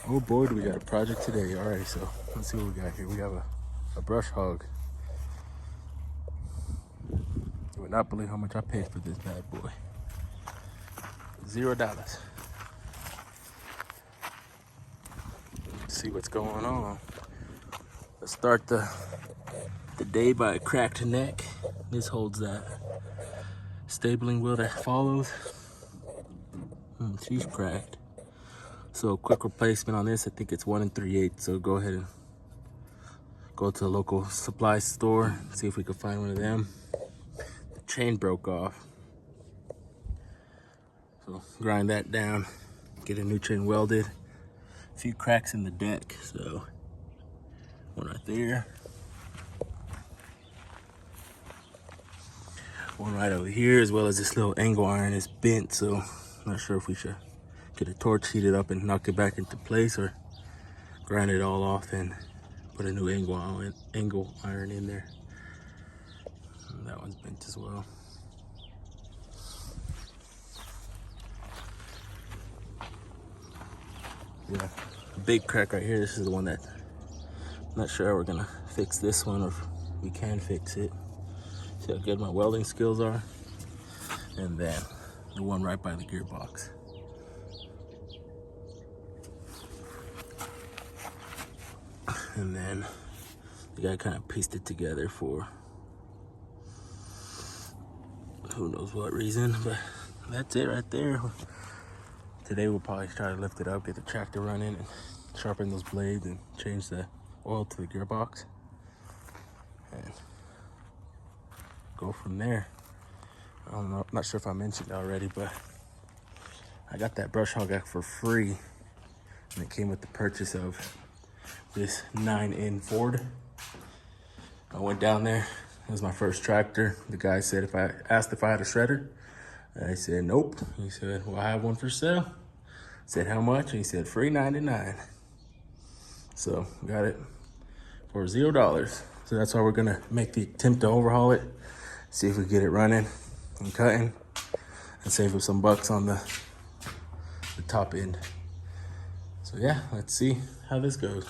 Oh boy, do we got a project today. Alright, so let's see what we got here. We have a brush hog. You would not believe how much I paid for this bad boy. $0. Let's see what's going on. Let's start the day by a cracked neck. This holds that stabling wheel that follows. She's cracked. So quick replacement on this, I think it's 1 3/8. So go ahead and go to a local supply store, see if we can find one of them. The chain broke off. So grind that down, get a new chain welded. A few cracks in the deck, so one right there. One right over here, as well as this little angle iron is bent, so I'm not sure if we should get a torch, heat it up and knock it back into place, or grind it all off and put a new angle iron in there. And that one's bent as well. Yeah, a big crack right here. This is the one that I'm not sure how we're gonna fix this one, or if we can fix it. See how good my welding skills are. And then the one right by the gearbox. And then the guy kind of pieced it together for who knows what reason, but that's it right there. Today we'll probably try to lift it up, get the tractor running, and sharpen those blades and change the oil to the gearbox and go from there. I don't know, I'm not sure if I mentioned already, but I got that brush hog for free, and it came with the purchase of this 9N Ford. I went down there. It was my first tractor. The guy said if I asked if I had a shredder, I said nope. He said, well, I have one for sale. I said how much? And he said free 99. So got it for $0. So that's why we're gonna make the attempt to overhaul it, see if we get it running and cutting, and save up some bucks on the top end. So yeah, let's see how this goes.